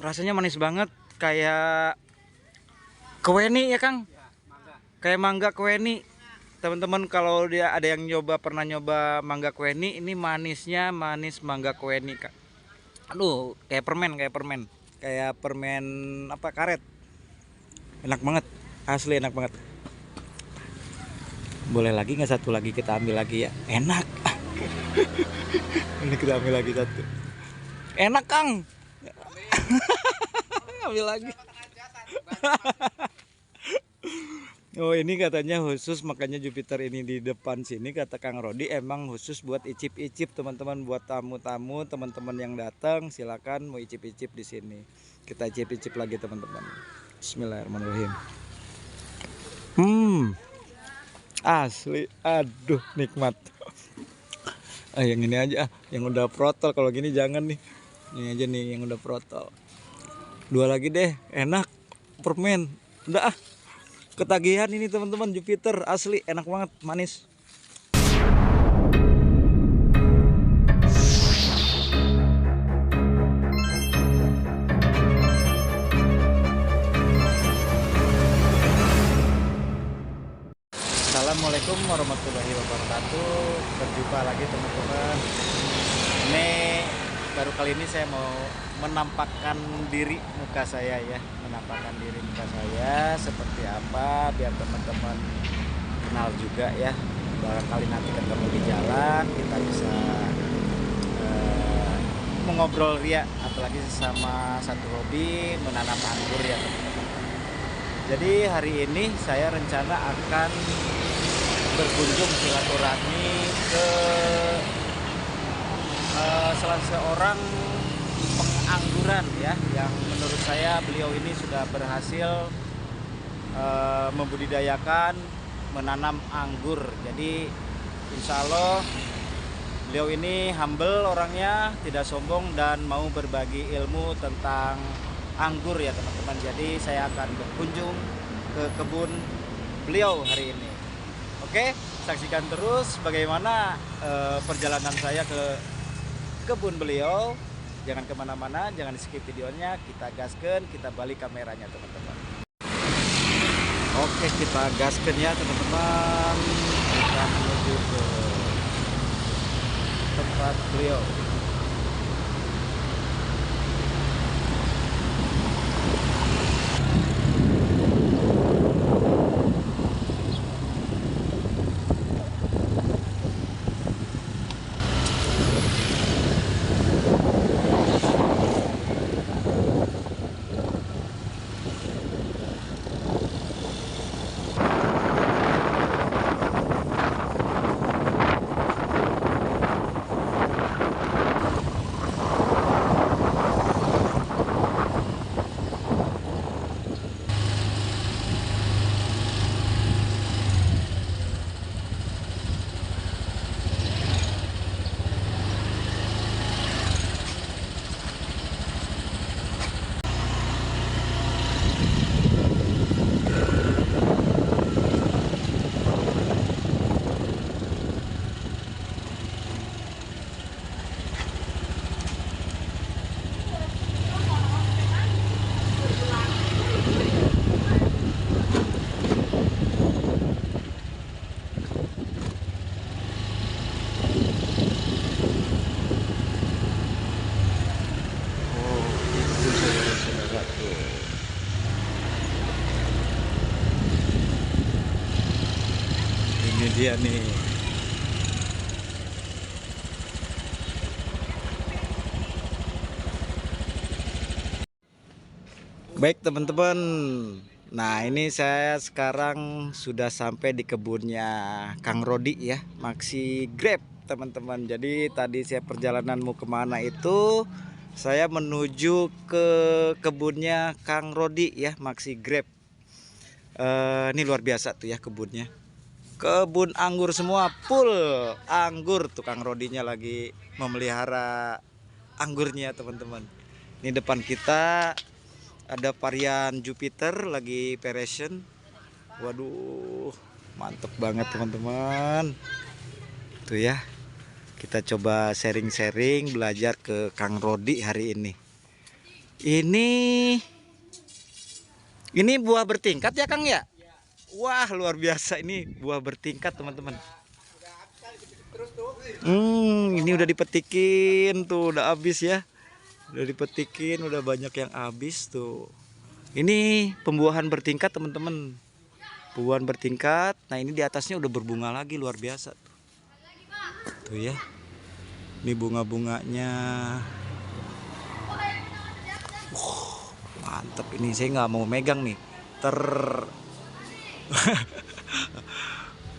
Rasanya manis banget, kayak keweni ya Kang. Kayak mangga keweni. Teman-teman kalau dia ada yang pernah nyoba mangga keweni, ini manisnya manis mangga keweni Kak. Aduh, kayak permen, kayak permen apa, karet. Enak banget, asli enak banget. Boleh lagi nggak satu lagi, kita ambil lagi ya? Enak. Ini kita ambil lagi satu. Enak Kang. Ambil lagi. Oh, ini katanya khusus, makanya Jupiter ini di depan sini, kata Kang Rodi emang khusus buat icip-icip teman-teman, buat tamu-tamu, teman-teman yang datang silakan mau icip-icip di sini. Kita icip-icip lagi teman-teman. Bismillahirrahmanirrahim. Asli, aduh nikmat. Yang ini aja, yang udah protol. Kalau gini jangan nih. Ini aja nih yang udah protol. Dua lagi deh, enak. Permen. Udah ah. Ketagihan ini teman-teman, Jupiter asli enak banget, manis. Assalamualaikum warahmatullahi wabarakatuh. Berjumpa lagi teman-teman. Ini baru kali ini saya mau menampakkan diri muka saya ya, seperti apa biar teman-teman kenal juga ya. Barangkali nanti ketemu di jalan kita bisa mengobrol ria, apalagi sama satu hobi menanam anggur ya teman-teman. Jadi hari ini saya rencana akan berkunjung silaturahmi ke salah seorang pengangguran ya, yang menurut saya beliau ini sudah berhasil membudidayakan menanam anggur. Jadi insya Allah beliau ini humble orangnya, tidak sombong dan mau berbagi ilmu tentang anggur ya teman-teman. Jadi saya akan berkunjung ke kebun beliau hari ini. Oke, saksikan terus bagaimana perjalanan saya ke kebun beliau. Jangan kemana-mana, jangan skip videonya. Kita gaskan, kita balik kameranya teman-teman. Oke, kita gaskan ya teman-teman. Kita menuju ke tempat beliau. Ini dia nih. Baik teman-teman. Nah, ini saya sekarang sudah sampai di kebunnya Kang Rodi ya, Maxi Grape teman-teman. Jadi tadi saya perjalanan mau kemana itu, saya menuju ke kebunnya Kang Rodi ya, Maxi Grape. Ini luar biasa tuh ya kebunnya. Kebun anggur semua, full anggur. Tukang Rodinya lagi memelihara anggurnya teman-teman. Ini depan kita ada varian Jupiter lagi peresin. Waduh, mantep banget teman-teman. Tuh ya, kita coba sharing-sharing belajar ke Kang Rodi hari ini. Ini buah bertingkat ya Kang ya? Wah, luar biasa ini buah bertingkat teman-teman. Ini udah dipetikin tuh, udah habis ya. Udah dipetikin, udah banyak yang habis tuh. Ini pembuahan bertingkat teman-teman. Pembuahan bertingkat. Nah, ini di atasnya udah berbunga lagi, luar biasa tuh. Tuh ya. Ini bunga-bunganya. Mantap ini, saya nggak mau megang nih.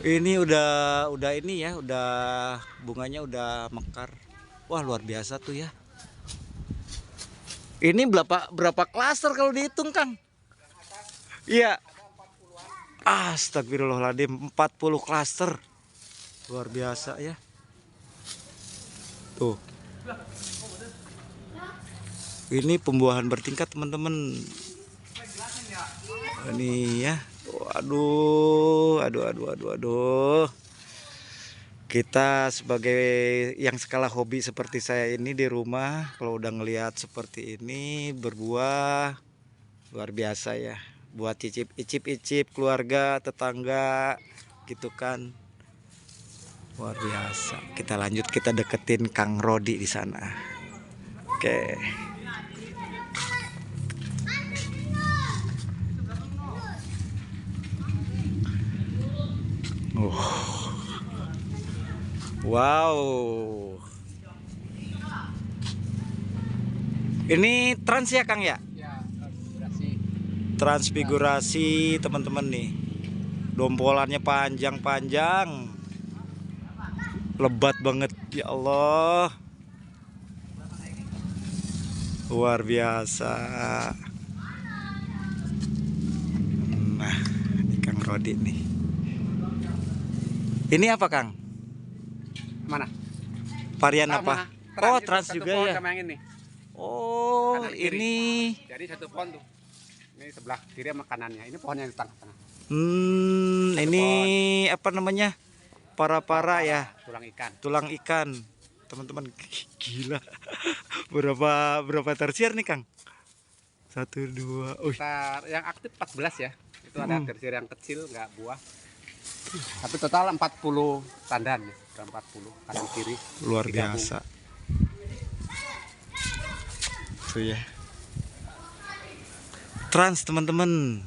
Ini udah ini ya, udah bunganya udah mekar. Wah, luar biasa tuh ya. Ini berapa klaster kalau dihitung, Kang? Iya. Astagfirullahaladzim, 40 klaster. Luar biasa ya. Tuh. Ini pembuahan bertingkat, teman-teman. Ini ya. Aduh. Kita sebagai yang skala hobi seperti saya ini di rumah, kalau udah ngelihat seperti ini berbuah, luar biasa ya. Buat icip keluarga, tetangga gitu kan. Luar biasa. Kita lanjut, kita deketin Kang Rodi di sana. Oke. Wow. Ini trans ya Kang ya? Ya, transfigurasi. Transfigurasi teman-teman nih. Dompolannya panjang-panjang. Lebat banget ya Allah. Luar biasa. Nah, ini Kang Rodi nih. Ini apa Kang? Mana? Varian apa? Oh, itu trans satu juga pohon ya. sama yang ini. Oh, Kanan kiri. ini. Jadi satu pohon tuh. Ini sebelah kiri sama kanannya. Ini pohon yang di tengah-tengah. Ini apa namanya? Para ya. Tulang ikan. Tulang ikan. Teman-teman, gila. Berapa tersier nih, Kang? 1 2. Yang aktif 14 ya. Itu ada tersier yang kecil nggak buah. Tapi total 40 tandan nih. 40 kanan kiri. Luar biasa. Tuh ya. Trans teman-teman.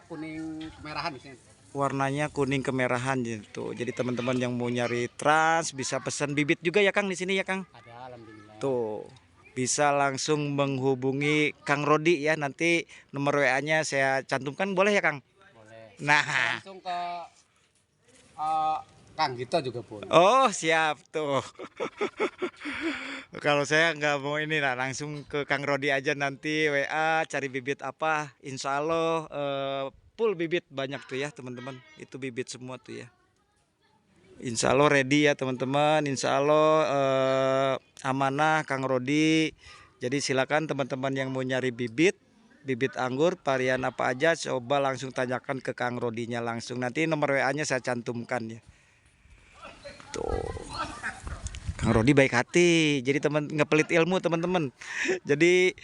Kuning kemerahan di sini. Warnanya kuning kemerahan gitu. Jadi teman-teman yang mau nyari trans bisa pesan bibit juga ya Kang di sini ya Kang. Ada, alhamdulillah. Tuh. Bisa langsung menghubungi Kang Rodi ya. Nanti nomor WA-nya saya cantumkan, boleh ya Kang? Boleh. Nah. Langsung ke Kang Gito juga boleh. Oh, siap tuh. Kalau saya nggak mau ini lah, langsung ke Kang Rodi aja nanti WA cari bibit apa. Insya Allah full bibit banyak tuh ya teman-teman. Itu bibit semua tuh ya. Insya Allah ready ya teman-teman. Insya Allah amanah Kang Rodi. Jadi silakan teman-teman yang mau nyari bibit anggur varian apa aja, coba langsung tanyakan ke Kang Rodinya langsung. Nanti nomor WA-nya saya cantumkan ya. Tuh. Kang Rodi baik hati. Jadi ngepelit ilmu teman-teman. Jadi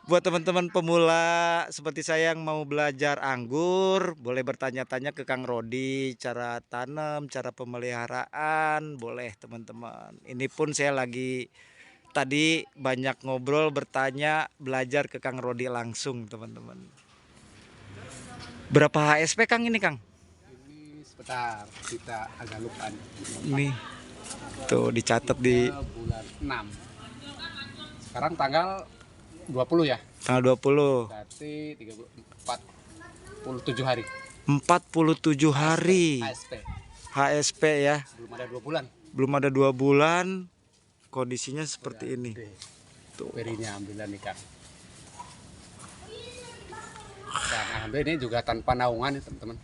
buat teman-teman pemula seperti saya yang mau belajar anggur, boleh bertanya-tanya ke Kang Rodi cara tanam, cara pemeliharaan, boleh teman-teman. Ini pun saya lagi tadi banyak ngobrol, bertanya, belajar ke Kang Rodi langsung teman-teman. Berapa HSP Kang ini Kang? Ini sebentar, kita agak lupa nih. Ini tuh dicatat di bulan 6. Sekarang tanggal 20 ya. tanggal 20. Berarti 47 hari. 47 hari. HSP ya. Belum ada 2 bulan. Belum ada 2 bulan. Kondisinya seperti ini. Tuh. Berinya alhamdulillah nih Kang. Dan alhamdulillah ini juga tanpa naungan ya teman-teman.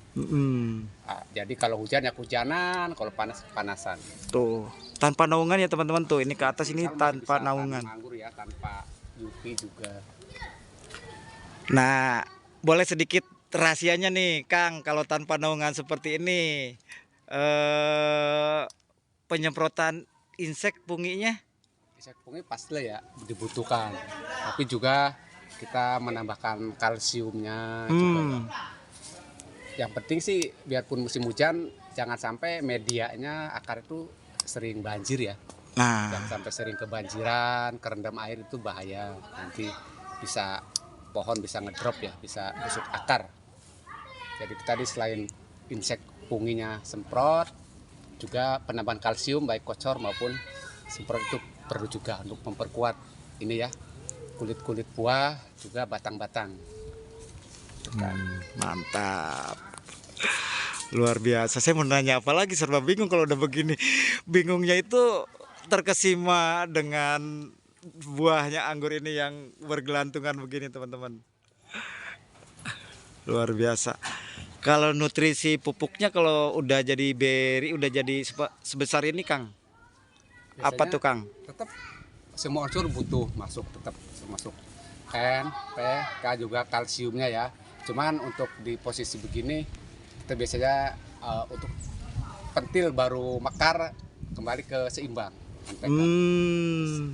Nah, jadi kalau hujan ya hujanan, kalau panas panasan. Tuh, tanpa naungan ya teman-teman tuh. Ini ke atas ini tanpa naungan. Anggur ya, tanpa UV juga. Nah, boleh sedikit rahasianya nih, Kang, kalau tanpa naungan seperti ini. Penyemprotan insek punginya insek pungi pasti ya dibutuhkan, tapi juga kita menambahkan kalsiumnya juga ya. Yang penting sih biarpun musim hujan jangan sampai medianya akar itu sering banjir ya. Nah, Jangan sampai sering kebanjiran, kerendam air itu bahaya. Nanti bisa pohon bisa ngedrop ya, bisa busuk akar. Jadi tadi selain insek punginya semprot, juga penambahan kalsium baik kocor maupun semprot itu perlu juga untuk memperkuat ini ya, kulit-kulit buah juga batang-batang. mantap. Luar biasa. Saya mau nanya apa lagi, serba bingung kalau udah begini. Bingungnya itu terkesima dengan buahnya anggur ini yang bergelantungan begini, teman-teman. Luar biasa. Kalau nutrisi pupuknya kalau udah jadi beri, udah jadi sebesar ini, Kang. Apa Biasanya tuh, Kang? tetap semua unsur butuh masuk, tetap masuk N, P, K juga kalsiumnya ya. Cuman untuk di posisi begini kita biasanya untuk pentil baru mekar kembali ke seimbang NPK.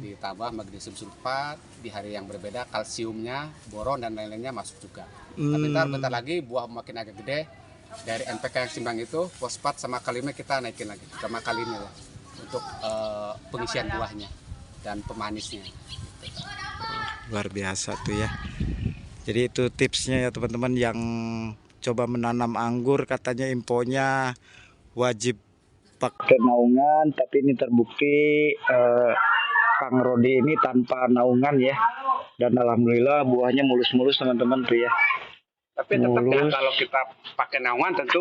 Ditambah magnesium sulfat di hari yang berbeda, kalsiumnya, boron dan lain-lainnya masuk juga. Tapi bentar lagi buah makin agak gede, dari NPK yang seimbang itu fosfat sama kaliumnya kita naikin lagi sama kaliumnya ya, untuk pengisian buahnya dan pemanisnya. Luar biasa tuh ya. Jadi itu tipsnya ya teman-teman yang coba menanam anggur, katanya infonya wajib pakai naungan, tapi ini terbukti Kang Rodi ini tanpa naungan ya. Dan alhamdulillah buahnya mulus-mulus teman-teman tuh ya. Tapi tetap ya kalau kita pakai naungan tentu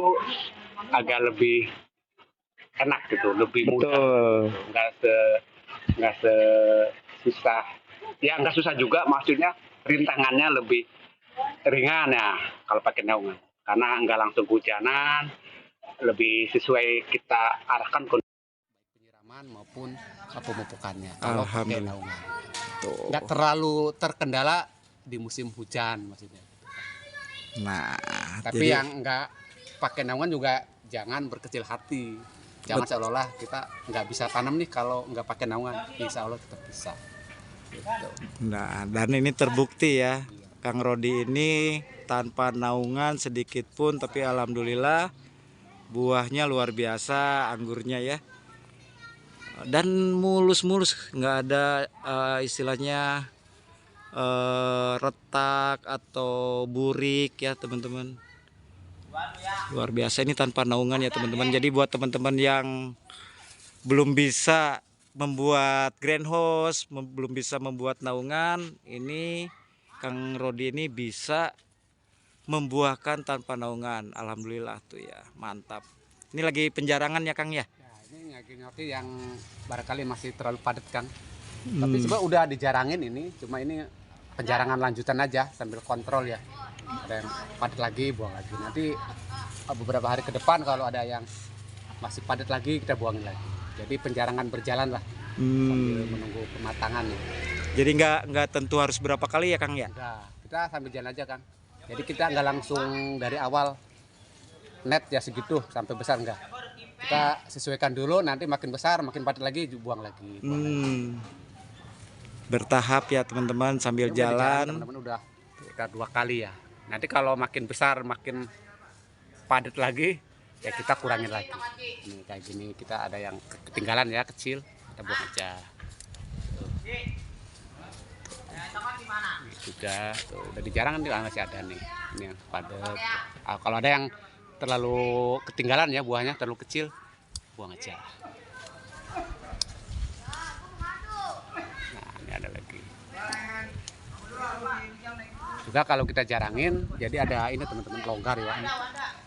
agak lebih enak gitu, lebih mudah. Betul. Nggak susah. Ya nggak susah juga, maksudnya rintangannya lebih ringan ya kalau pakai naungan. Karena nggak langsung hujanan, lebih sesuai kita arahkan kondisi penyiraman maupun pemupukannya kalau pakai naungan. Nggak terlalu terkendala di musim hujan maksudnya. Nah, Tapi yang nggak pakai naungan juga jangan berkecil hati. Jangan seolah-olah kita nggak bisa tanam nih kalau nggak pakai naungan. Insya Allah tetap bisa. Gitu. Nah, dan ini terbukti ya, Kang Rodi ini tanpa naungan sedikit pun, tapi alhamdulillah buahnya luar biasa, anggurnya ya. Dan mulus-mulus, nggak ada istilahnya retak atau burik ya teman-teman. Luar biasa, ini tanpa naungan ya teman-teman. Jadi buat teman-teman yang belum bisa membuat greenhouse, belum bisa membuat naungan, ini Kang Rodi ini bisa membuahkan tanpa naungan. Alhamdulillah tuh ya, mantap. Ini lagi penjarangan ya Kang ya? Ya, ini nyaki-nyaki yang barangkali masih terlalu padat Kang. Tapi sebenarnya udah dijarangin ini, cuma ini penjarangan lanjutan aja sambil kontrol ya. Ada yang padat lagi, buang lagi. Nanti beberapa hari ke depan kalau ada yang masih padat lagi kita buangin lagi. Jadi penjarangan berjalan lah sambil menunggu pematangan ya. Jadi nggak tentu harus berapa kali ya Kang ya? Enggak, kita sambil jalan aja Kang. Jadi kita nggak langsung dari awal net ya segitu sampai besar enggak. Kita sesuaikan dulu, nanti makin besar makin padat lagi buang lagi. Bertahap ya teman-teman sambil jalan. Teman-teman udah kita 2 kali ya. Nanti kalau makin besar makin padat lagi ya kita kurangin lagi. Ini kayak gini kita ada yang ketinggalan ya kecil, kita buang aja. Udah dijarang nih masih ada nih. Ini yang padat. Kalau ada yang terlalu ketinggalan ya buahnya terlalu kecil, buang aja. Nah, ini ada lagi. Juga kalau kita jarangin, jadi ada ini teman-teman longgar ya.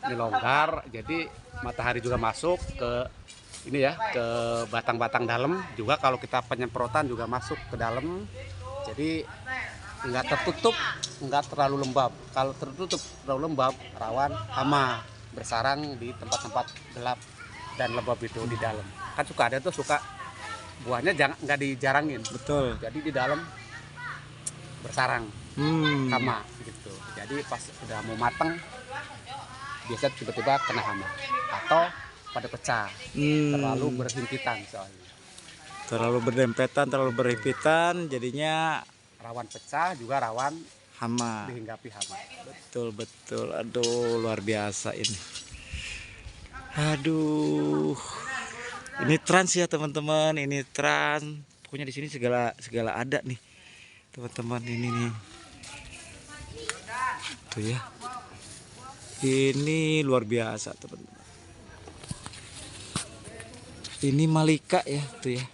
Ini longgar, jadi matahari juga masuk ke ini ya, ke batang-batang dalam. Juga kalau kita penyemprotan juga masuk ke dalam. Jadi nggak tertutup, nggak terlalu lembab. Kalau tertutup terlalu lembab, rawan hama bersarang di tempat-tempat gelap dan lembab itu di dalam. Kan suka ada tuh suka buahnya nggak dijarangin. Betul. Jadi di dalam bersarang hama gitu. Jadi pas udah mau mateng biasa tiba-tiba kena hama atau pada pecah terlalu berhimpitan soalnya. terlalu berdempetan, terlalu berhimpitan, jadinya Rawan pecah juga rawan hama. dihinggapi hama. Betul betul, aduh luar biasa ini. Aduh, ini trans ya teman-teman, ini trans. Pokoknya di sini segala ada nih teman-teman, ini nih. Tuh ya, ini luar biasa teman-teman. Ini Malika ya, tuh ya.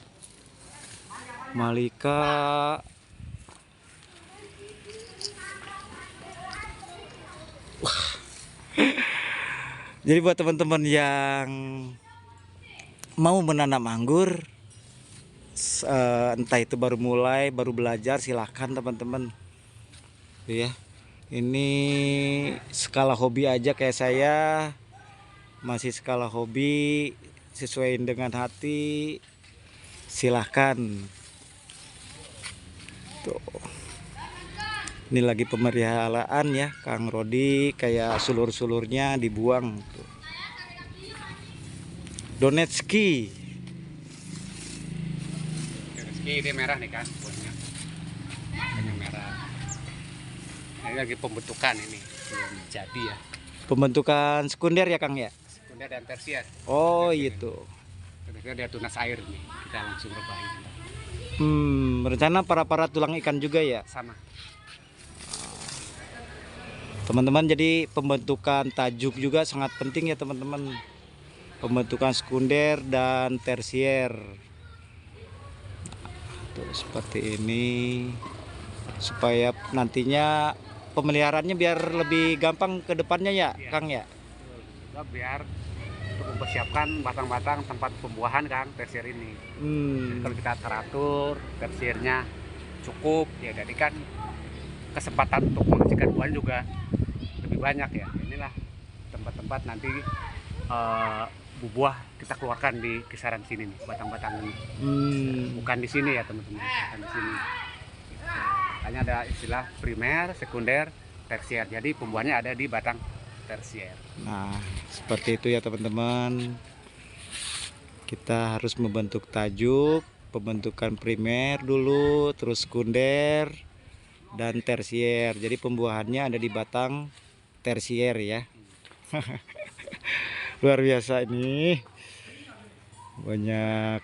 Malika. Wah. Jadi buat teman-teman yang mau menanam anggur, entah itu baru mulai, baru belajar, silahkan teman-teman. Tuh ya. Ini skala hobi aja kayak saya, masih skala hobi, sesuaiin dengan hati, silahkan. Tuh. Ini lagi pemeliharaan ya Kang Rodi, kayak sulur-sulurnya dibuang tuh. Donetski. Donetski ini merah nih kan buahnya. Ini merah. Ini lagi pembentukan ini, belum jadi ya. Pembentukan sekunder ya Kang ya? Sekunder dan tersier. Oh itu. Ketika dia tunas air nih, kita langsung rebahin. Rencana para tulang ikan juga ya? Sama. Teman-teman, jadi pembentukan tajuk juga sangat penting ya teman-teman. Pembentukan sekunder dan tersier. Tuh seperti ini. Supaya nantinya pemeliharaannya biar lebih gampang ke depannya ya, Iya. Kang ya? Juga biar untuk mempersiapkan batang-batang tempat pembuahan Kang tersier ini. Jadi kalau kita teratur tersiernya cukup ya, jadi kan kesempatan untuk menghasilkan buah juga lebih banyak ya. Inilah tempat-tempat nanti buah kita keluarkan di kisaran sini nih, batang-batang ini. Bukan di sini ya teman-teman, bukan di sini. Hanya ada istilah primer, sekunder, tersier. Jadi pembuahannya ada di batang tersier. Nah, seperti itu ya teman-teman. Kita harus membentuk tajuk, pembentukan primer dulu, terus sekunder dan tersier. Jadi pembuahannya ada di batang tersier ya. Luar biasa ini. Banyak.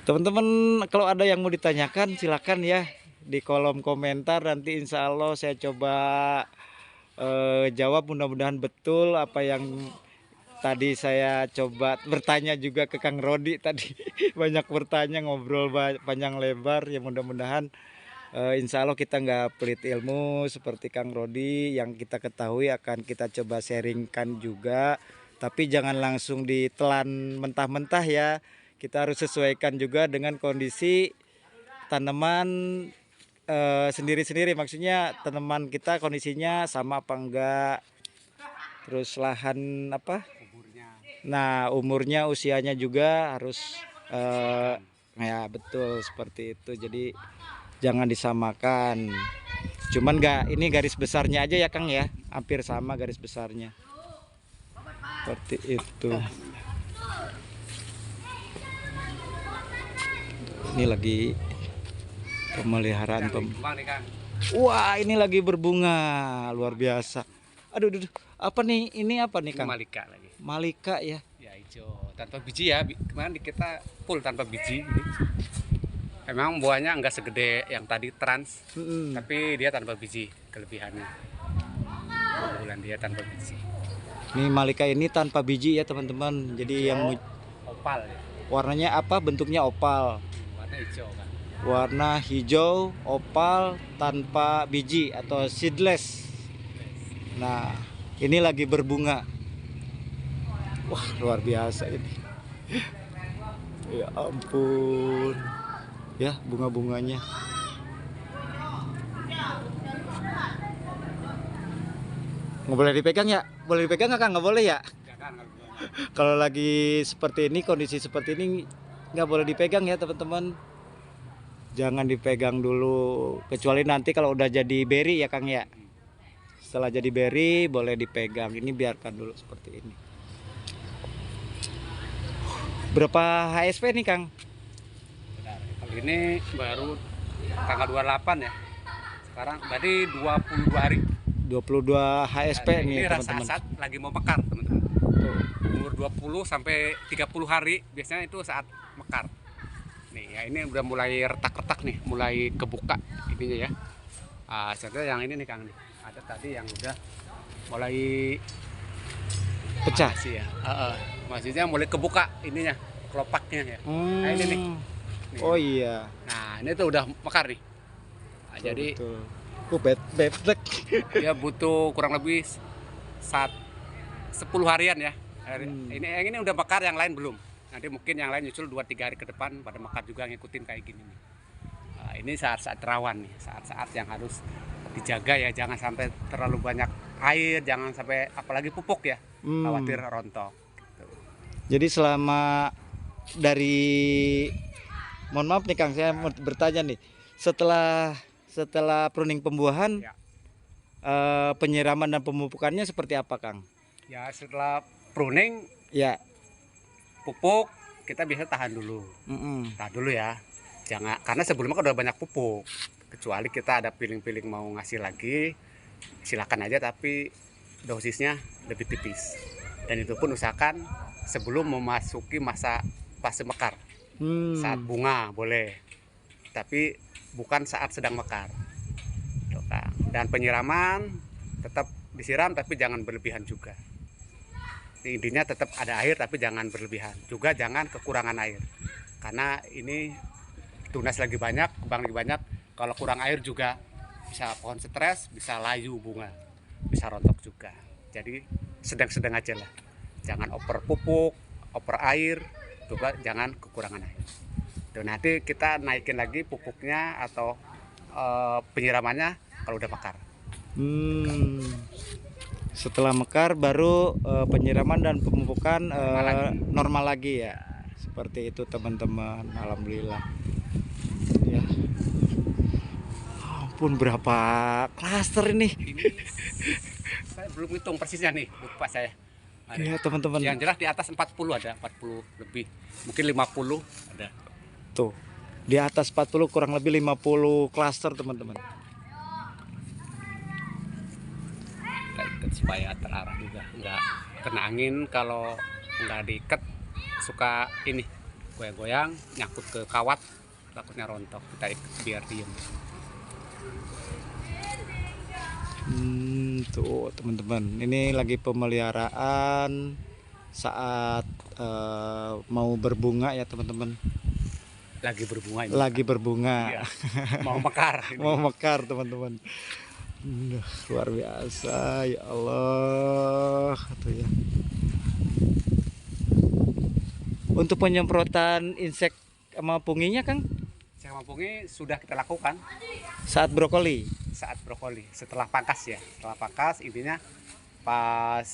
Teman-teman, kalau ada yang mau ditanyakan silakan ya di kolom komentar, nanti insya Allah saya coba jawab, mudah-mudahan betul apa yang tadi saya coba bertanya juga ke Kang Rodi tadi. Banyak bertanya, ngobrol panjang lebar ya, mudah-mudahan insya Allah kita nggak pelit ilmu seperti Kang Rodi, yang kita ketahui akan kita coba sharingkan juga, tapi jangan langsung ditelan mentah-mentah ya. Kita harus sesuaikan juga dengan kondisi tanaman sendiri-sendiri, maksudnya tanaman kita kondisinya sama apa enggak, terus lahan apa, nah umurnya, usianya juga harus ya betul seperti itu. Jadi jangan disamakan, cuman enggak, ini garis besarnya aja ya Kang ya, hampir sama garis besarnya seperti itu. Ini lagi pemeliharaan wah, ini lagi berbunga luar biasa. Aduh, apa nih, ini apa nih Kang? Malika lagi. Malika ya. Ya hijau tanpa biji ya. Kemarin kita full tanpa biji. Emang buahnya enggak segede yang tadi trans, tapi dia tanpa biji, kelebihannya. Bulan dia tanpa biji. Nih Malika ini tanpa biji ya teman-teman. Jadi yang opal ya. Warnanya apa? Bentuknya opal. Warna hijau kan. Warna hijau opal tanpa biji atau seedless. Nah, ini lagi berbunga. Wah, luar biasa ini. Ya ampun. Ya, bunga-bunganya. Nggak boleh dipegang ya? Boleh dipegang nggak Kang? Nggak boleh ya? Kalau lagi seperti ini, kondisi seperti ini, nggak boleh dipegang ya teman-teman. Jangan dipegang dulu, kecuali nanti kalau udah jadi berry ya Kang ya. Setelah jadi berry boleh dipegang. Ini biarkan dulu seperti ini. Berapa HSP nih Kang? Kali ini baru tanggal 28 ya. Sekarang berarti 22 hari. 22 HSP Nah, nih ini teman-teman. saat lagi mau mekar, teman-teman. Tuh. Umur 20 sampai 30 hari biasanya itu saat mekar. Nih ya, ini udah mulai retak-retak nih, mulai kebuka ininya ya. Contohnya yang ini nih Kang nih. Ada tadi yang udah mulai Pecah. sih ya. Maksudnya mulai kebuka ininya, kelopaknya ya. Nah, ini nih. Nih. Oh iya. Nah, ini tuh udah mekar nih. Nah, jadi Betul. Bebek. dia butuh kurang lebih 10 harian ya. Ini udah mekar, yang lain belum. Nanti mungkin yang lain nyusul 2-3 hari ke depan pada mekar juga ngikutin kayak gini nih. Ini saat-saat rawan nih, saat-saat yang harus dijaga ya, jangan sampai terlalu banyak air, jangan sampai apalagi pupuk ya, khawatir rontok. Gitu. Jadi selama mohon maaf nih Kang, saya mau bertanya nih, setelah pruning pembuahan, Ya. penyiraman dan pemupukannya seperti apa Kang? Ya setelah pruning, Ya. pupuk kita bisa tahan dulu. Mm-mm. Tahan dulu ya. Jangan, karena sebelumnya kan udah banyak pupuk. Kecuali kita ada piling-piling mau ngasih lagi, silakan aja, tapi dosisnya lebih tipis. Dan itu pun usahakan sebelum memasuki masa fase mekar. Saat bunga boleh, tapi bukan saat sedang mekar. Tuh, Kang. Dan penyiraman tetap disiram, tapi jangan berlebihan juga. Intinya tetap ada air, tapi jangan berlebihan. Juga jangan kekurangan air, karena ini tunas lagi banyak, kembang lagi banyak. Kalau kurang air juga bisa pohon stres, bisa layu bunga, bisa rontok juga. Jadi sedang-sedang aja lah. Jangan over pupuk, over air, juga jangan kekurangan air. Tuh, nanti kita naikin lagi pupuknya atau penyiramannya kalau udah mekar. Setelah mekar baru penyiraman dan pemupukan normal lagi ya. Seperti itu teman-teman. Alhamdulillah. Ya. Ampun, berapa klaster ini? Ini saya belum hitung persisnya nih, lupa saya. Ya teman-teman. Yang jelas di atas 40 ada, 40 lebih, mungkin 50 ada. Tuh, di atas 40 kurang lebih 50 klaster teman-teman. Kita ikat supaya terarah juga, nggak kena angin. Kalau nggak diikat suka ini goyang-goyang, nyangkut ke kawat, takutnya rontok. Kita ikat biar diem. Tuh teman-teman, ini lagi pemeliharaan saat mau berbunga ya teman-teman. Lagi berbunga ini. Lagi berbunga. Iya. Mau mekar. Mau mekar teman-teman. Luar biasa ya Allah. Tuh ya. Untuk penyemprotan insek sama punginya Kang? Sama pungi sudah kita lakukan Saat brokoli. setelah pangkas ya. Setelah pangkas, intinya pas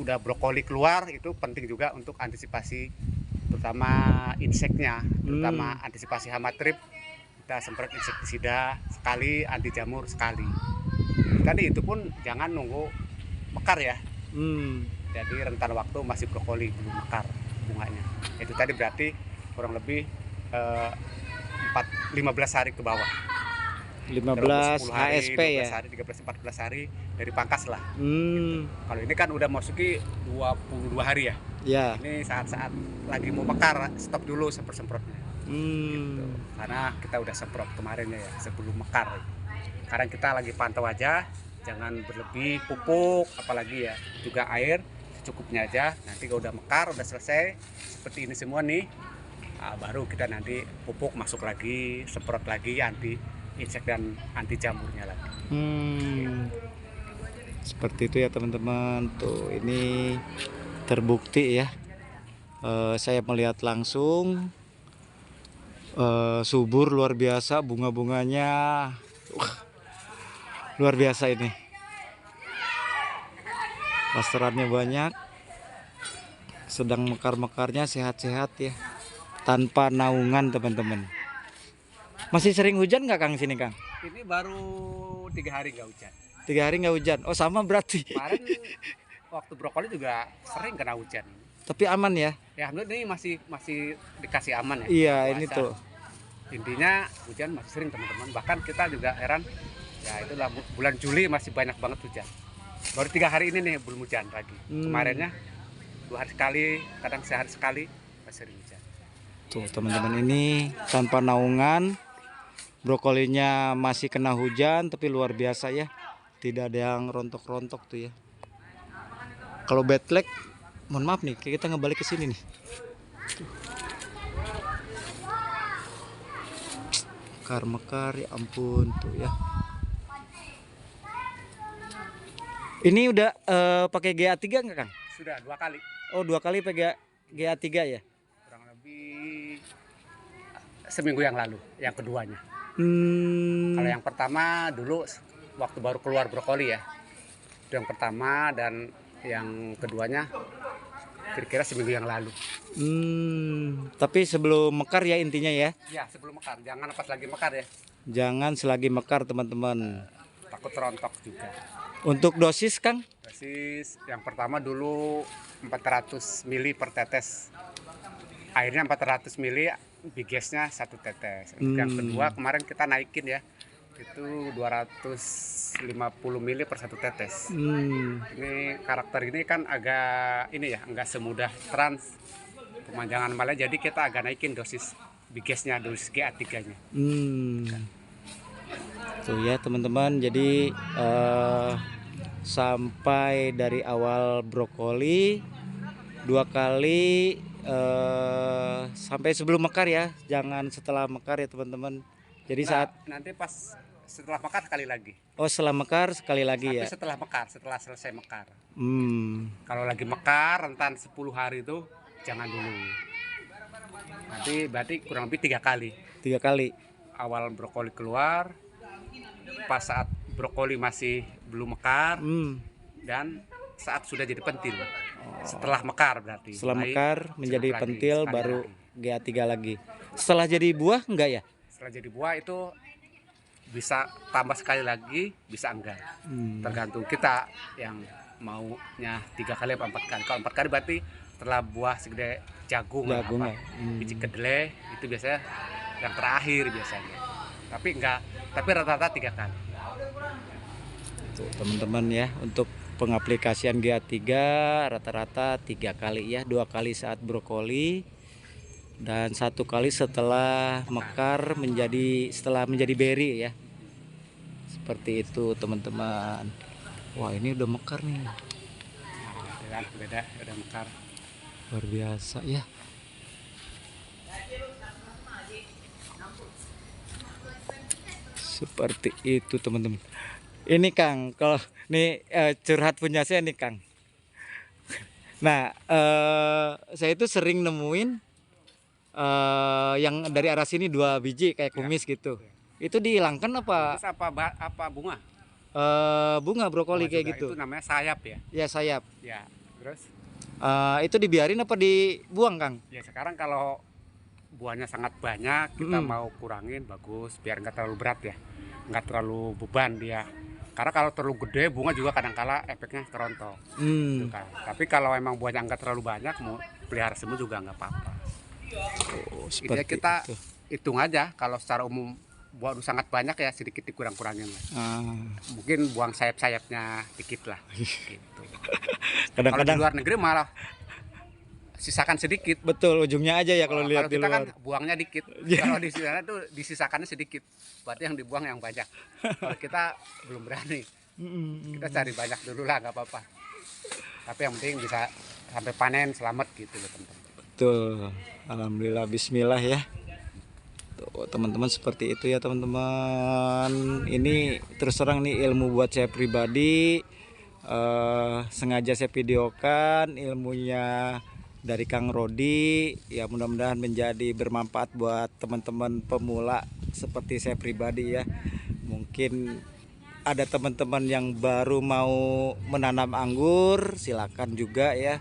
udah brokoli keluar itu penting juga untuk antisipasi, terutama inseknya, terutama antisipasi hama trip. Kita semprot insektisida sekali, anti jamur sekali. Tadi itu pun jangan nunggu mekar ya. Jadi rentan waktu masih brokoli belum mekar bunganya. Itu tadi berarti kurang lebih 15 hari ke bawah. 15 hari, HSP 12 ya. hari, 13-14 hari dari pangkas lah. Hmm, Kalau ini kan udah masuki 22 hari ya. ya. Ini saat-saat lagi mau mekar, stop dulu semprot-semprotnya. Gitu. Hmm, Karena kita udah semprot kemarin ya sebelum mekar. Sekarang kita lagi pantau aja, jangan berlebih pupuk, apalagi ya juga air secukupnya aja. Nanti kalau udah mekar, udah selesai seperti ini semua nih, baru kita nanti pupuk masuk lagi, semprot lagi anti insek dan anti jamurnya lagi. Seperti itu ya teman-teman. Tuh ini terbukti ya. Saya melihat langsung subur luar biasa, bunga-bunganya luar biasa ini. Klasterannya banyak, sedang mekar-mekarnya sehat-sehat ya, tanpa naungan teman-teman. Masih sering hujan nggak Kang sini Kang? Ini baru 3 hari nggak hujan. 3 hari nggak hujan. Oh sama berarti. Kemarin waktu brokoli juga sering kena hujan. Tapi aman ya? Ya alhamdulillah ini masih dikasih aman ya. Iya Puasa. ini tuh. intinya hujan masih sering teman-teman. Bahkan kita juga heran, ya itulah bulan Juli masih banyak banget hujan. Baru 3 hari ini nih belum hujan lagi. Kemarinnya 2 hari sekali, kadang sehari sekali masih sering hujan. Tuh teman-teman, ini tanpa naungan, brokolinya masih kena hujan tapi luar biasa ya. Tidak ada yang rontok-rontok tuh ya. Kalau bad luck, mohon maaf nih, kita ngebalik ke sini nih. Mekar-mekar, ya ampun tuh ya. Ini udah pakai GA3 nggak Kang? Sudah 2 kali. Oh, 2 kali pakai GA3 ya? Kurang lebih seminggu yang lalu, yang keduanya. Kalau yang pertama dulu waktu baru keluar brokoli ya. Itu yang pertama, dan yang keduanya kira-kira seminggu yang lalu. Tapi sebelum mekar ya intinya ya. Ya sebelum mekar, jangan pas lagi mekar ya. Jangan selagi mekar teman-teman. Takut rontok juga. Untuk dosis Kang? Dosis yang pertama dulu 400 ml per tetes. Airnya 400 ml, bigesnya 1 tetes. Yang kedua kemarin kita naikin ya. Itu 250 ml per 1 tetes. Ini karakter ini kan agak ini ya, enggak semudah trans pemanjangan malah, jadi kita agak naikin dosis bigesnya, dosis GA3-nya. Tuh ya teman-teman, jadi sampai dari awal brokoli 2 kali sampai sebelum mekar ya, jangan setelah mekar ya teman-teman. Jadi saat nanti pas setelah mekar sekali lagi. Oh, setelah mekar sekali lagi. Tapi ya. Setelah mekar, setelah selesai mekar. Kalau lagi mekar rentan 10 hari itu jangan dulu. Nanti berarti kurang lebih 3 kali. 3 kali. Awal brokoli keluar, pas saat brokoli masih belum mekar, dan saat sudah jadi pentil. Setelah mekar berarti. Setelah mekar menjadi pentil baru GA3 lagi. Setelah jadi buah enggak ya? Setelah jadi buah itu bisa tambah sekali lagi, bisa enggak. Tergantung kita yang maunya 3 kali atau 4 kali. Kalau 4 kali berarti setelah buah segede jagung ya. Biji kedelai itu biasanya yang terakhir biasanya. Tapi enggak, tapi rata-rata 3 kali. Tuh teman-teman ya, untuk pengaplikasian GA3 rata-rata 3 kali ya, 2 kali saat brokoli dan 1 kali setelah mekar setelah menjadi berry ya. Seperti itu teman-teman. Wah, ini udah mekar nih. Beda, udah mekar. Luar biasa ya. Seperti itu teman-teman. Ini Kang, kalau nih curhat punya saya nih Kang. Nah, saya itu sering nemuin yang dari arah sini 2 biji kayak kumis gitu. Itu dihilangkan apa? Terus apa bunga? Bunga brokoli Bunga kayak juga, gitu. itu namanya sayap ya. Ya, sayap. Ya, terus Itu dibiarin apa dibuang Kang? ya sekarang kalau buahnya sangat banyak, kita mau kurangin bagus biar nggak terlalu berat ya, nggak terlalu beban dia. Karena kalau terlalu gede bunga juga kadang-kala efeknya kerontok. Gitu kan. Tapi kalau emang buahnya nggak terlalu banyak, mau pelihara semua juga nggak apa-apa. Intinya kita hitung aja, kalau secara umum buah sangat banyak ya sedikit dikurang-kurangin lah. Mungkin buang sayap-sayapnya dikit lah. Gitu. Kalau di luar negeri malah sisakan sedikit. Betul, ujungnya aja ya kalau lihat di kita luar. kan buangnya dikit. Kalau di sana tuh disisakannya sedikit. Berarti yang dibuang yang banyak. Kalau kita belum berani. Kita cari banyak dulu lah, nggak apa-apa. Tapi yang penting bisa sampai panen selamat gitu loh teman-teman. Betul. Alhamdulillah, bismillah ya. Tuh teman-teman, seperti itu ya teman-teman. Ini terus terang nih ilmu buat saya pribadi. Sengaja saya videokan ilmunya dari Kang Rodi ya, mudah-mudahan menjadi bermanfaat buat teman-teman pemula seperti saya pribadi ya. Mungkin ada teman-teman yang baru mau menanam anggur, silakan juga ya.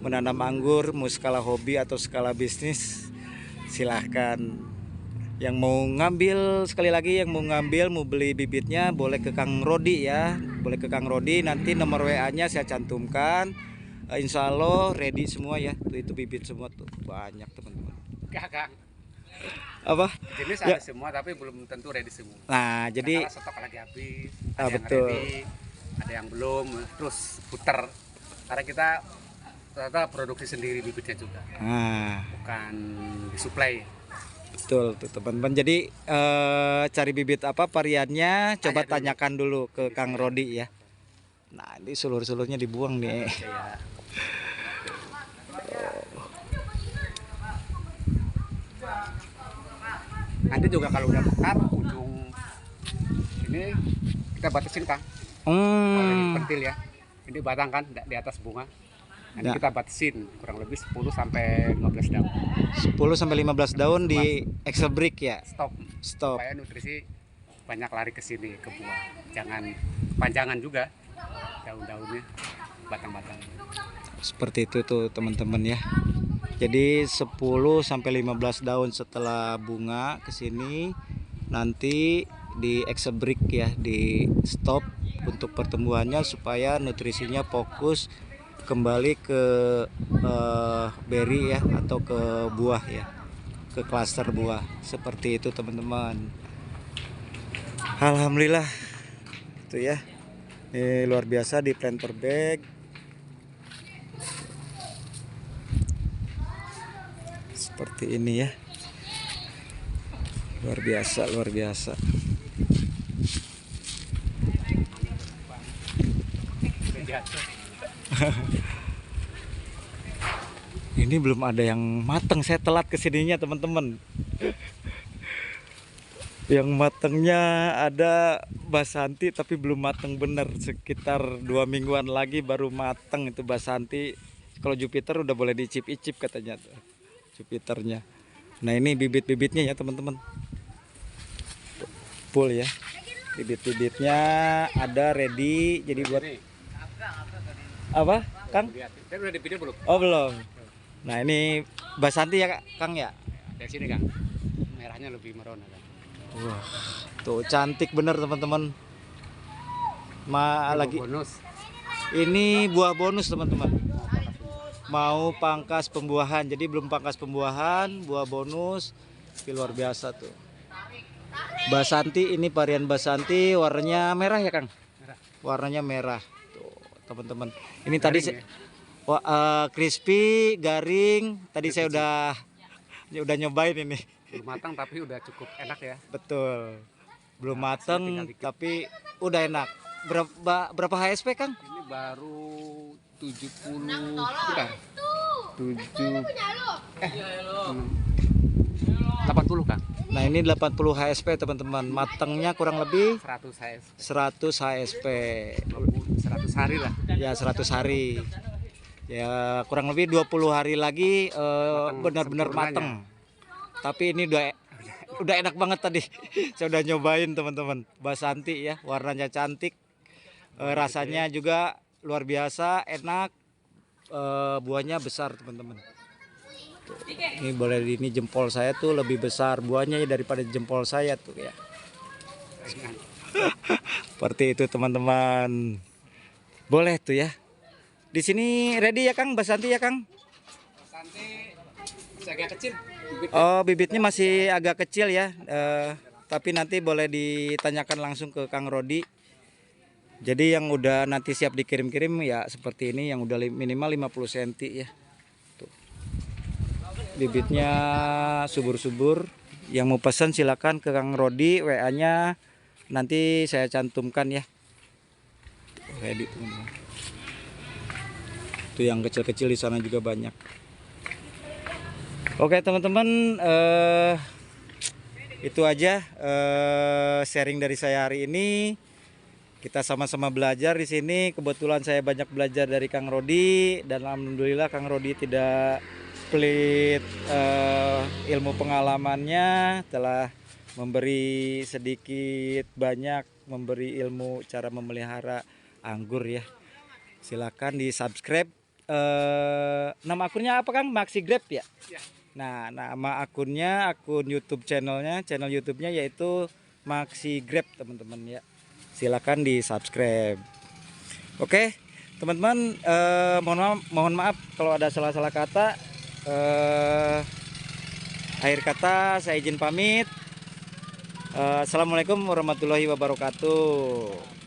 Menanam anggur mau skala hobi atau skala bisnis, silahkan. Yang mau ngambil, sekali lagi yang mau ngambil, mau beli bibitnya boleh ke Kang Rodi ya, boleh ke Kang Rodi. Nanti nomor WA-nya saya cantumkan. Insya Allah ready semua ya. Tuh, itu bibit semua tuh banyak teman-teman. Kang, Apa? Jenis Ya. ada semua tapi belum tentu ready semua. Nah, jadi Kadang-kadang stok lagi habis, ada yang betul. ready, ada yang belum, terus puter. Karena kita ternyata produksi sendiri bibitnya juga, Nah, bukan disuplai. betul tuh teman-teman. Jadi cari bibit apa variannya, coba Tanya dulu. tanyakan dulu ke Jadi Kang saya- Rodi ya. Nah, ini sulur-sulurnya dibuang nih. Saya nanti juga kalau udah mekar ujung ini kita batasin Kang. Kalau ini Hmm. pentil ya. Ini batang kan di atas bunga. Nanti Ya. kita batasin kurang lebih 10 sampai 15 daun. 10 sampai 15 daun di Excel brick ya. Stop Stop. supaya nutrisi banyak lari ke sini ke buah. Jangan kepanjangan juga daun-daunnya, batang-batang. Seperti itu tuh teman-teman ya. Jadi 10 sampai 15 daun setelah bunga ke sini nanti di Excel brick ya, di stop untuk pertumbuhannya supaya nutrisinya fokus kembali ke berry ya atau ke buah ya, ke klaster buah. Seperti itu teman-teman. Alhamdulillah itu ya. Ini luar biasa di planter bag. Seperti ini ya. Luar biasa, luar biasa. Udah jatuh. Ini belum ada yang mateng, saya telat kesininya teman-teman. Yang matengnya ada Basanti tapi belum mateng bener. Sekitar 2 mingguan lagi baru mateng itu Basanti. Kalau Jupiter udah boleh dicip-icip katanya tuh, Jupiternya. Nah ini bibit-bibitnya ya teman-teman. Full ya. Bibit-bibitnya ada ready. Jadi buat Ini, apa, Kang? lihat. Dan udah di video belum? Oh belum. Nah ini Basanti ya Kang ya. Dari sini Kang. Merahnya lebih merona Kang. Wah, tuh cantik bener teman-teman. Ini Lagi bonus. ini buah bonus teman-teman. Mau pangkas pembuahan, jadi belum pangkas pembuahan, buah bonus. Tapi luar biasa tuh. Basanti ini varian Basanti warnanya merah ya Kang. Merah. Warnanya merah. Tuh teman-teman. Ini tadi Garing crispy, garing. Tadi saya udah nyobain ini. belum matang tapi udah cukup enak ya. Betul. Belum Nah, mateng tinggal dikit. tapi udah enak. Berapa HSP Kang? Ini baru 70 bentar. 80 Kang. Nah ini 80 HSP teman-teman. Matengnya kurang lebih 100 HS. 100 HSP. 100 hari lah. Ya 100 hari. Ya kurang lebih 20 hari lagi benar-benar sempurnanya. mateng. Tapi ini udah enak banget tadi. Saya udah nyobain teman-teman. Basanti ya, warnanya cantik. Rasanya juga luar biasa, enak. Buahnya besar teman-teman. Tuh, ini boleh ini jempol saya tuh lebih besar buahnya ya daripada jempol saya tuh ya. Seperti itu teman-teman. Boleh tuh ya. Di sini ready ya Kang, Basanti ya Kang? Santai masih agak kecil. Bibitnya. Oh, bibitnya masih agak kecil ya. Tapi nanti boleh ditanyakan langsung ke Kang Rodi. Jadi yang udah nanti siap dikirim-kirim ya seperti ini yang udah minimal 50 cm ya. Tuh. Bibitnya subur-subur. Yang mau pesan silakan ke Kang Rodi, WA-nya nanti saya cantumkan ya. Ready teman-teman. Tuh yang kecil-kecil di sana juga banyak. Oke teman-teman, itu aja sharing dari saya hari ini. Kita sama-sama belajar di sini. Kebetulan saya banyak belajar dari Kang Rodi dan alhamdulillah Kang Rodi tidak pelit ilmu pengalamannya, telah memberi sedikit banyak memberi ilmu cara memelihara anggur ya. Silakan di subscribe. Nama akunnya apa Kang? Maxi Grape ya? Ya. Nah, nama akunnya, akun YouTube channelnya, channel YouTube-nya yaitu Maxi Grape teman-teman ya. Silakan di subscribe. Oke, teman-teman, mohon maaf kalau ada salah-salah kata. Akhir kata saya izin pamit. Assalamualaikum warahmatullahi wabarakatuh.